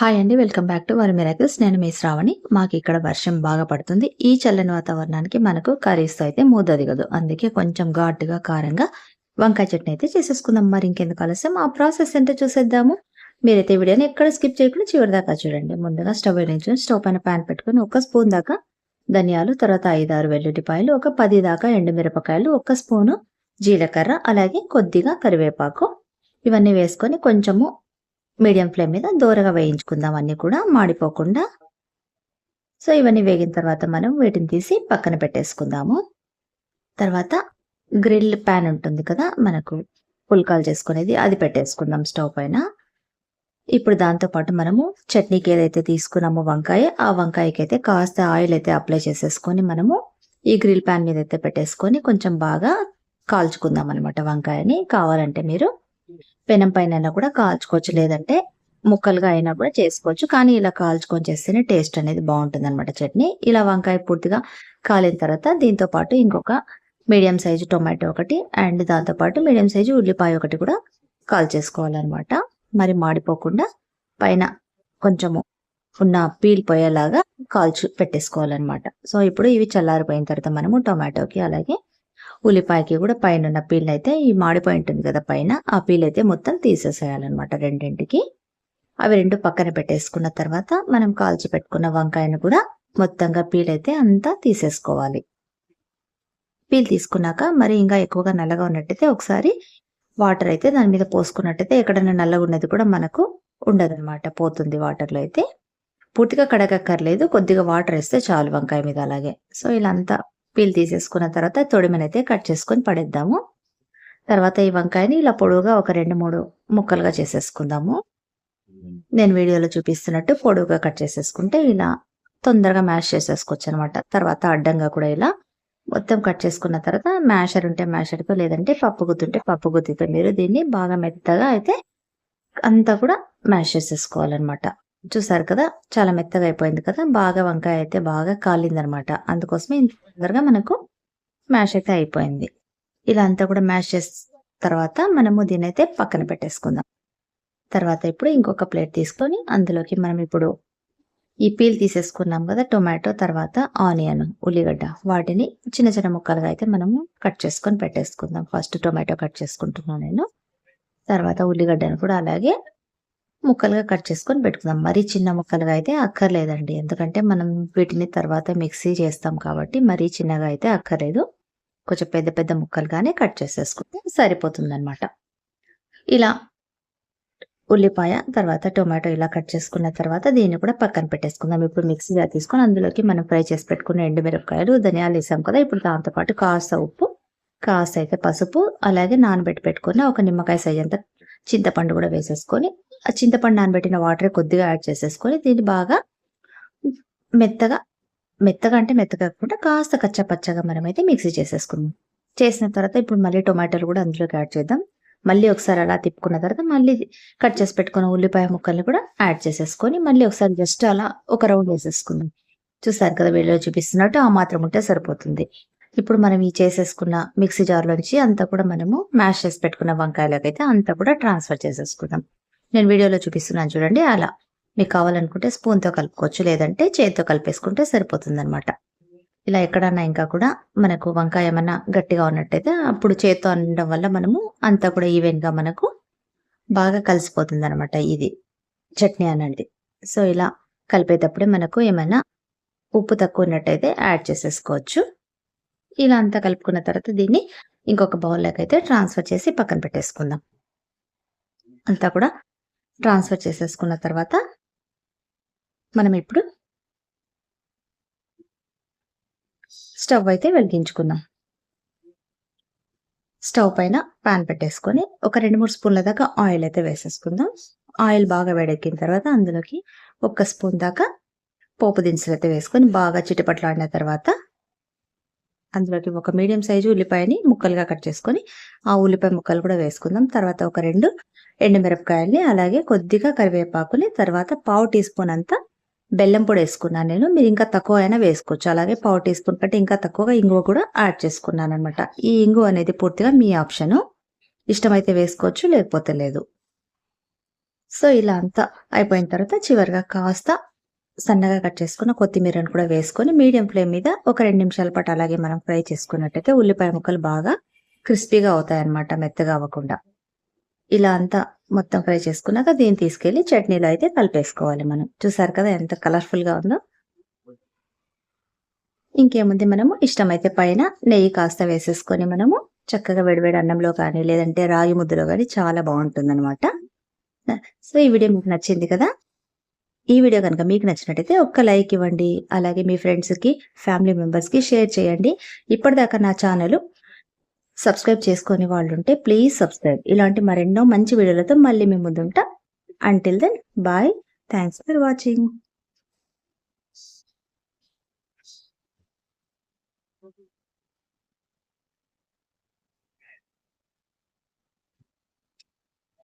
Hi అండి. Welcome back to were miracles. నేను మీ శ్రావణి. మాకిక్కడ వర్షం బాగా పడుతుంది. ఈ చల్లని వాతావరణానికి మనకు కర్రీస్‌తో అయితే మూదొదిగదు. అందుకే కొంచెం ఘాటుగా, కారంగా వంకాయ చట్నీ అయితే చేసేసుకుందాం. మరి ఇంకెందుకు ఆలస్యం, ఆ ప్రాసెస్ ఏంటో చూసేద్దాము. మీరైతే వీడియోని ఎక్కడ స్కిప్ చేయకుండా చివరి దాకా చూడండి. ముందుగా స్టవ్ వెలిగించుకొని స్టవ్ పైన పాన్ పెట్టుకొని ఒక స్పూన్ దాకా ధనియాలు, తర్వాత 5, 6 వెల్లుల్లిపాయలు, ఒక 10 దాకా ఎండుమిరపకాయలు, ఒక స్పూను జీలకర్ర, అలాగే కొద్దిగా కరివేపాకు ఇవన్నీ వేసుకొని కొంచెము మీడియం ఫ్లేమ్ మీద దోరగా వేయించుకుందాం అన్నీ కూడా మాడిపోకుండా. సో, ఇవన్నీ వేగిన తర్వాత మనం వీటిని తీసి పక్కన పెట్టేసుకుందాము. తర్వాత గ్రిల్ ప్యాన్ ఉంటుంది కదా! మనకు పుల్కాలు చేసుకునేది, అది పెట్టేసుకుందాం స్టవ్ పైన. ఇప్పుడు దాంతో పాటు మనము చట్నీకి ఏదైతే తీసుకున్నామో వంకాయ, ఆ వంకాయకైతే కాస్త ఆయిల్ అయితే అప్లై చేసేసుకొని మనము ఈ గ్రిల్ ప్యాన్ మీద అయితే పెట్టేసుకొని కొంచెం బాగా కాల్చుకుందాం అనమాట వంకాయని. కావాలంటే మీరు పెనం పైన కూడా కాల్చుకోవచ్చు, లేదంటే ముక్కలుగా అయినా కూడా చేసుకోవచ్చు. కానీ ఇలా కాల్చుకొని చేస్తేనే టేస్ట్ అనేది బాగుంటుందన్నమాట చట్నీ. ఇలా వంకాయ పూర్తిగా కాలిన తర్వాత దీంతో పాటు ఇంకొక మీడియం సైజు టొమాటో ఒకటి అండ్ దాంతో పాటు మీడియం సైజు ఉల్లిపాయ ఒకటి కూడా కాల్చేసుకోవాలన్నమాట. మరి మాడిపోకుండా పైన కొంచెము ఉన్న పీల్ పోయేలాగా కాల్చి పెట్టేసుకోవాలన్నమాట. సో, ఇప్పుడు ఇవి చల్లారిపోయిన తర్వాత మనము టొమాటోకి అలాగే ఉల్లిపాయకి కూడా పైన పీల్ అయితే ఈ మాడిపోయి ఉంటుంది కదా పైన, ఆ పీల్ అయితే మొత్తం తీసేసేయాలన్నమాట రెండింటికి. అవి రెండు పక్కన పెట్టేసుకున్న తర్వాత మనం కాల్చి పెట్టుకున్న వంకాయను కూడా మొత్తంగా పీల్ అయితే అంతా తీసేసుకోవాలి. పీల్ తీసుకున్నాక మరి ఇంకా ఎక్కువగా నల్లగా ఉన్నట్టయితే ఒకసారి వాటర్ అయితే దాని మీద పోసుకున్నట్టయితే ఎక్కడైనా నల్లగా ఉన్నది కూడా మనకు ఉండదన్నమాట, పోతుంది వాటర్లో అయితే. పూర్తిగా కడగక్కర్లేదు, కొద్దిగా వాటర్ వేస్తే చాలు వంకాయ మీద అలాగే. సో, ఇలా అంతా పీల్ తీసేసుకున్న తర్వాత తొడిమనైతే కట్ చేసుకొని పడేద్దాము. తర్వాత ఈ వంకాయని ఇలా పొడవుగా ఒక 2, 3 ముక్కలుగా చేసేసుకుందాము. నేను వీడియోలో చూపిస్తున్నట్టు పొడవుగా కట్ చేసేసుకుంటే ఇలా తొందరగా మ్యాష్ చేసేసుకోవచ్చు అనమాట. తర్వాత అడ్డంగా కూడా ఇలా మొత్తం కట్ చేసుకున్న తర్వాత మ్యాషర్ ఉంటే మ్యాషర్తో, లేదంటే పప్పు గుత్తుంటే పప్పు గుత్తితో మీరు దీన్ని బాగా మెత్తగా అయితే అంతా కూడా మ్యాష్ చేసేసుకోవాలన్నమాట. చూసారు కదా, చాలా మెత్తగా అయిపోయింది కదా, బాగా వంకాయ అయితే బాగా కాలిందనమాట. అందుకోసమే ఇంత తొందరగా మనకు మ్యాష్ అయితే అయిపోయింది. ఇలా అంతా కూడా మ్యాష్ చేసిన తర్వాత మనము దీన్ని అయితే పక్కన పెట్టేసుకుందాం. తర్వాత ఇప్పుడు ఇంకొక ప్లేట్ తీసుకొని అందులోకి మనం ఇప్పుడు ఈ పీల్ తీసేసుకున్నాం కదా టొమాటో, తర్వాత ఆనియన్, ఉల్లిగడ్డ, వాటిని చిన్న చిన్న ముక్కలుగా అయితే మనము కట్ చేసుకొని పెట్టేసుకుందాం. ఫస్ట్ టొమాటో కట్ చేసుకుంటున్నాను నేను. తర్వాత ఉల్లిగడ్డను కూడా అలాగే ముక్కలుగా కట్ చేసుకొని పెట్టుకుందాం. మరీ చిన్న ముక్కలుగా అయితే అక్కర్లేదండి, ఎందుకంటే మనం వీటిని తర్వాత మిక్సీ చేస్తాం కాబట్టి మరీ చిన్నగా అయితే అక్కర్లేదు. కొంచెం పెద్ద పెద్ద ముక్కలుగానే కట్ చేసేసుకుంటే సరిపోతుందన్నమాట. ఇలా ఉల్లిపాయ, తర్వాత టొమాటో ఇలా కట్ చేసుకున్న తర్వాత దీన్ని కూడా పక్కన పెట్టేసుకుందాం. ఇప్పుడు మిక్సీ జార్ తీసుకొని అందులోకి మనం ఫ్రై చేసి పెట్టుకున్న ఎండుమిరపకాయలు, ధనియాలు వేసాం కదా, ఇప్పుడు దాంతో పాటు కాస్త ఉప్పు, కాస్త అయితే పసుపు, అలాగే నానబెట్టి పెట్టుకున్న ఒక నిమ్మకాయ సైజ్ అంత చింతపండు కూడా వేసేసుకొని, ఆ చింతపండు నానబెట్టిన వాటర్ కొద్దిగా యాడ్ చేసేసుకొని దీన్ని బాగా మెత్తగా మెత్తగా అంటే మెత్తగా కాకుండా కాస్త కచ్చపచ్చగా మనమైతే మిక్సీ చేసేసుకుందాం. చేసిన తర్వాత ఇప్పుడు మళ్ళీ టొమాటోలు కూడా అందులోకి యాడ్ చేద్దాం. మళ్ళీ ఒకసారి అలా తిప్పుకున్న తర్వాత మళ్ళీ కట్ చేసి పెట్టుకున్న ఉల్లిపాయ ముక్కల్ని కూడా యాడ్ చేసేసుకొని మళ్ళీ ఒకసారి జస్ట్ అలా ఒక రౌండ్ వేసేసుకుందాం. చూసారు కదా, వీడియోలో చూపిస్తున్నట్టు ఆ మాత్రం ఉంటే సరిపోతుంది. ఇప్పుడు మనం ఈ చేసేసుకున్న మిక్సీ జార్లోంచి అంతా కూడా మనము మ్యాష్ చేసి పెట్టుకున్న వంకాయలకైతే అంతా కూడా ట్రాన్స్ఫర్ చేసేసుకుందాం. నేను వీడియోలో చూపిస్తున్నాను చూడండి, అలా మీకు కావాలనుకుంటే స్పూన్తో కలుపుకోవచ్చు, లేదంటే చేతితో కలిపేసుకుంటే సరిపోతుందన్నమాట. ఇలా ఎక్కడన్నా ఇంకా కూడా మనకు వంకాయ ఏమన్నా గట్టిగా ఉన్నట్టయితే అప్పుడు చేత్తో అనడం వల్ల మనము అంతా కూడా ఈవెన్గా మనకు బాగా కలిసిపోతుంది అనమాట ఇది చట్నీ అనేది. సో, ఇలా కలిపేటప్పుడే మనకు ఏమైనా ఉప్పు తక్కువ ఉన్నట్టయితే యాడ్ చేసేసుకోవచ్చు. ఇలా అంతా కలుపుకున్న తర్వాత దీన్ని ఇంకొక బౌల్లోకి అయితే ట్రాన్స్ఫర్ చేసి పక్కన పెట్టేసుకుందాం. అంతా కూడా ట్రాన్స్ఫర్ చేసేసుకున్న తర్వాత మనం ఇప్పుడు స్టవ్ అయితే వెలిగించుకుందాం. స్టవ్ పైన పాన్ పెట్టేసుకొని ఒక 2, 3 స్పూన్ల దాకా ఆయిల్ అయితే వేసేసుకుందాం. ఆయిల్ బాగా వేడెక్కిన తర్వాత అందులోకి 1 స్పూన్ దాకా పోపు దినుసులు అయితే వేసుకొని బాగా చిటపట్లాడిన తర్వాత అందులోకి ఒక మీడియం సైజు ఉల్లిపాయని ముక్కలుగా కట్ చేసుకొని ఆ ఉల్లిపాయ ముక్కలు కూడా వేసుకుందాం. తర్వాత ఒక 2 ఎండుమిరపకాయల్ని, అలాగే కొద్దిగా కరివేపాకుని, తర్వాత పావు టీ స్పూన్ అంతా బెల్లం పొడి వేసుకున్నాను నేను. మీరు ఇంకా తక్కువ అయినా వేసుకోవచ్చు. అలాగే పావు టీ స్పూన్ కంటే ఇంకా తక్కువగా ఇంగువ కూడా యాడ్ చేసుకున్నాను అనమాట. ఈ ఇంగువ అనేది పూర్తిగా మీ ఆప్షను, ఇష్టమైతే వేసుకోవచ్చు, లేకపోతే లేదు. సో, ఇలా అంతా అయిపోయిన తర్వాత చివరగా కాస్త సన్నగా కట్ చేసుకున్న కొత్తిమీరను కూడా వేసుకొని మీడియం ఫ్లేమ్ మీద ఒక 2 నిమిషాల పాటు అలాగే మనం ఫ్రై చేసుకున్నట్టయితే ఉల్లిపాయ ముక్కలు బాగా క్రిస్పీగా అవుతాయన్నమాట, మెత్తగా అవ్వకుండా. ఇలా అంతా మొత్తం ఫ్రై చేసుకున్నాక దీన్ని తీసుకెళ్ళి చట్నీలో అయితే కలిపేసుకోవాలి మనం. చూసారు కదా ఎంత కలర్‌ఫుల్‌గా ఉందో. ఇంకేముంది, మనము ఇష్టమైతే పైన నెయ్యి కాస్త వేసేసుకొని మనము చక్కగా వేడివేడి అన్నంలో కానీ, లేదంటే రాగి ముద్దలో గాని చాలా బావుంటుందనమాట. సో, ఈ వీడియో మీకు నచ్చింది కదా! ఈ వీడియో గనుక మీకు నచ్చినట్టయితే ఒక్క లైక్ ఇవ్వండి. అలాగే మీ ఫ్రెండ్స్‌కి, ఫ్యామిలీ మెంబర్స్‌కి షేర్ చేయండి. ఇప్పటిదాకా నా ఛానెల్ సబ్స్క్రైబ్ చేసుకోని వాళ్ళుంటే ప్లీజ్ సబ్స్క్రైబ్. ఇలాంటి మరెన్నో మంచి వీడియోలతో మళ్ళీ మీ ముందుంటా. Until then bye. Thanks for watching.